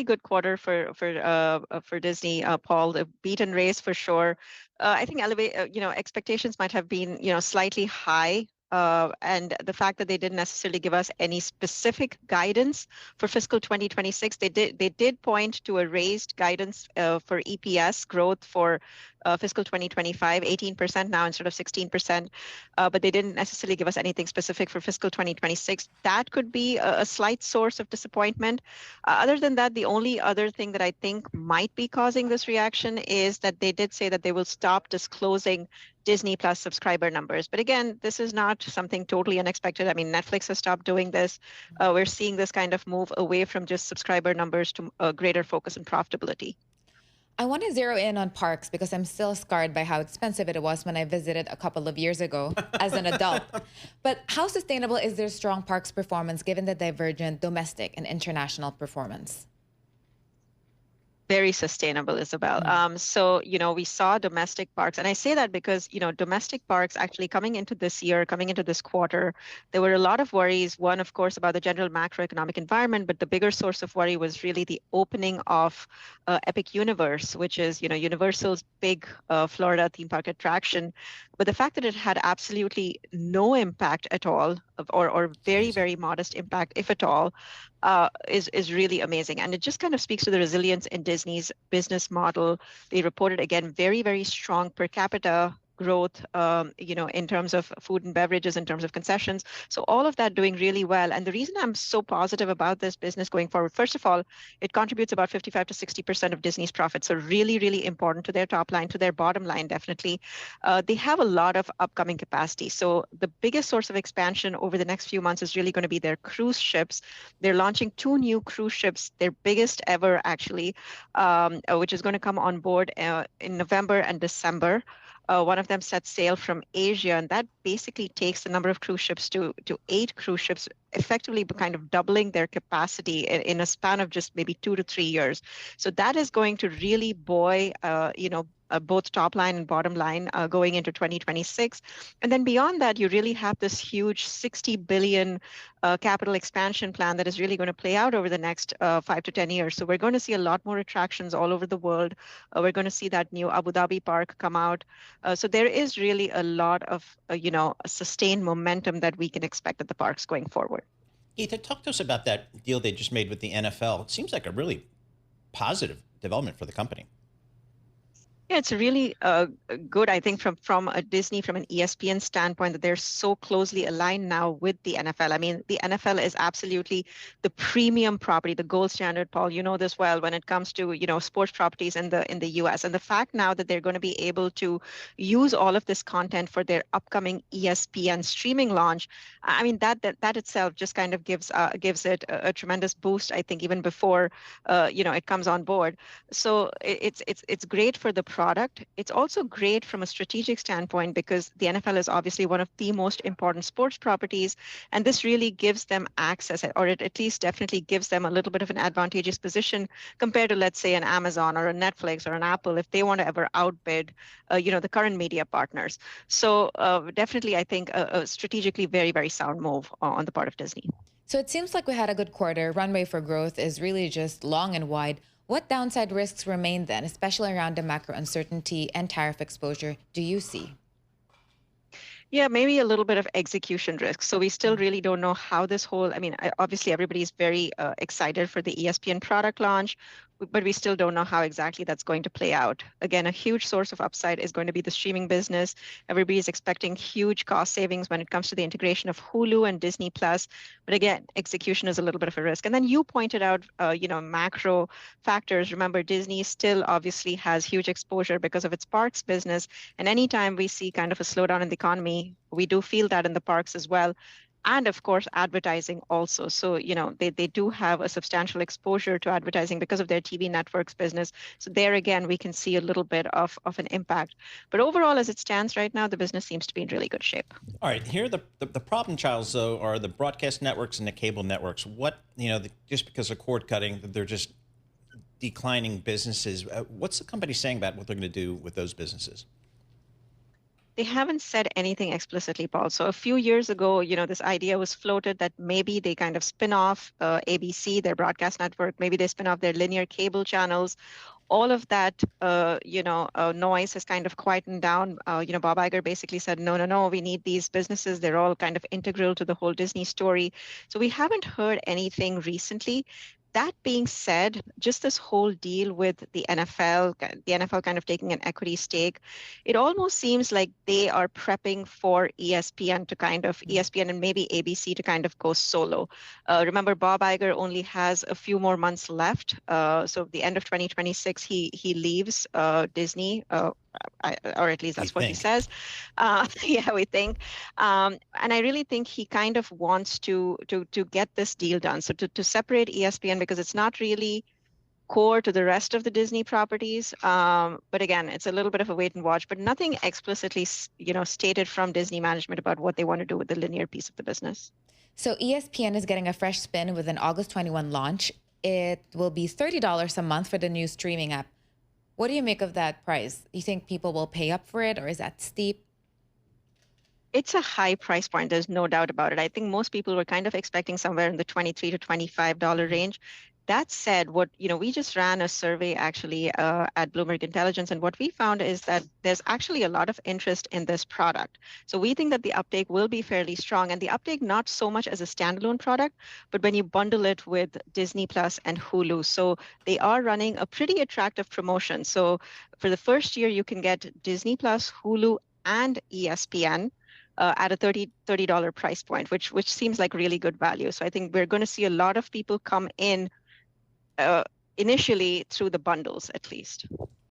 good quarter for Disney, Paul. The beat and raise for sure. I think expectations might have been slightly high. And the fact that they didn't necessarily give us any specific guidance for fiscal 2026, they did point to a raised guidance for EPS growth for fiscal 2025, 18% now instead of 16%, but they didn't necessarily give us anything specific for fiscal 2026. That could be a slight source of disappointment. Other than that, the only other thing that I think might be causing this reaction is that they did say that they will stop disclosing Disney Plus subscriber numbers. But again, this is not something totally unexpected. I mean, Netflix has stopped doing this. We're seeing this kind of move away from just subscriber numbers to a greater focus on profitability. I want to zero in on parks because I'm still scarred by how expensive it was when I visited a couple of years ago as an adult. But how sustainable is their strong parks performance given the divergent domestic and international performance? Very sustainable, Isabel. So, we saw domestic parks, and I say that because, domestic parks actually coming into this year, coming into this quarter, there were a lot of worries. One, of course, about the general macroeconomic environment, but the bigger source of worry was really the opening of Epic Universe, which is, Universal's big Florida theme park attraction. But the fact that it had absolutely no impact at all, or very, very modest impact, if at all, is really amazing. And it just kind of speaks to the resilience in Disney's business model. They reported, again, very, very strong per capita growth, in terms of food and beverages, in terms of concessions. So all of that doing really well. And the reason I'm so positive about this business going forward, first of all, it contributes about 55 to 60% of Disney's profits. So really, really important to their top line, to their bottom line, definitely. They have a lot of upcoming capacity. So the biggest source of expansion over the next few months is really going to be their cruise ships. They're launching 2 new cruise ships, their biggest ever, actually, which is going to come on board in November and December. One of them sets sail from Asia, and that basically takes the number of cruise ships to 8 cruise ships, effectively kind of doubling their capacity in a span of just maybe 2 to 3 years. So that is going to really buoy, both top line and bottom line going into 2026. And then beyond that, you really have this huge 60 billion capital expansion plan that is really going to play out over the next 5 to 10 years. So we're going to see a lot more attractions all over the world. We're going to see that new Abu Dhabi park come out. So there is really a lot of, sustained momentum that we can expect at the parks going forward. Geetha, talk to us about that deal they just made with the NFL. It seems like a really positive development for the company. Yeah, it's really good, I think, from a Disney, from an ESPN standpoint, that they're so closely aligned now with the NFL. I mean, the NFL is absolutely the premium property, the gold standard, Paul. You know this well when it comes to, sports properties in the US. And the fact now that they're going to be able to use all of this content for their upcoming ESPN streaming launch, I mean, that itself just kind of gives it a tremendous boost, I think, even before it comes on board. So it's great for the product. It's also great from a strategic standpoint because the NFL is obviously one of the most important sports properties, and this really gives them access, or it at least definitely gives them a little bit of an advantageous position compared to, let's say, an Amazon or a Netflix or an Apple if they want to ever outbid, the current media partners. So definitely, I think a strategically very, very sound move on the part of Disney. So it seems like we had a good quarter. Runway for growth is really just long and wide. What downside risks remain then, especially around the macro uncertainty and tariff exposure, do you see? Yeah, maybe a little bit of execution risk. So we still really don't know how this whole, obviously everybody's very excited for the ESPN product launch, but we still don't know how exactly that's going to play out. Again, a huge source of upside is going to be the streaming business. Everybody's expecting huge cost savings when it comes to the integration of Hulu and Disney Plus. But again, execution is a little bit of a risk. And then you pointed out, macro factors. Remember, Disney still obviously has huge exposure because of its parks business. And anytime we see kind of a slowdown in the economy, we do feel that in the parks as well. And of course, advertising also. So, they do have a substantial exposure to advertising because of their TV networks business. So there again, we can see a little bit of an impact. But overall, as it stands right now, the business seems to be in really good shape. All right, here the problem childs, though, are the broadcast networks and the cable networks. What, just because of cord cutting, they're just declining businesses. What's the company saying about what they're going to do with those businesses? They haven't said anything explicitly, Paul. So a few years ago, this idea was floated that maybe they kind of spin off ABC, their broadcast network. Maybe they spin off their linear cable channels. All of that, noise has kind of quietened down. Bob Iger basically said, no, no, no, we need these businesses. They're all kind of integral to the whole Disney story. So we haven't heard anything recently. That being said, just this whole deal with the NFL kind of taking an equity stake, it almost seems like they are prepping for ESPN and maybe ABC to kind of go solo. Remember, Bob Iger only has a few more months left. So the end of 2026, he leaves Disney. Or at least that's what he says. Yeah, we think. And I really think he kind of wants to get this deal done. So to separate ESPN, because it's not really core to the rest of the Disney properties. But again, it's a little bit of a wait and watch, but nothing explicitly, stated from Disney management about what they want to do with the linear piece of the business. So ESPN is getting a fresh spin with an August 21 launch. It will be $30 a month for the new streaming app. What do you make of that price? You think people will pay up for it, or is that steep? It's a high price point. There's no doubt about it. I think most people were kind of expecting somewhere in the $23 to $25 range. That said, we just ran a survey actually at Bloomberg Intelligence, and what we found is that there's actually a lot of interest in this product. So we think that the uptake will be fairly strong, and the uptake not so much as a standalone product, but when you bundle it with Disney Plus and Hulu. So they are running a pretty attractive promotion. So for the first year, you can get Disney Plus, Hulu, and ESPN. At a $30 price point, which seems like really good value. So I think we're going to see a lot of people come in initially through the bundles, at least.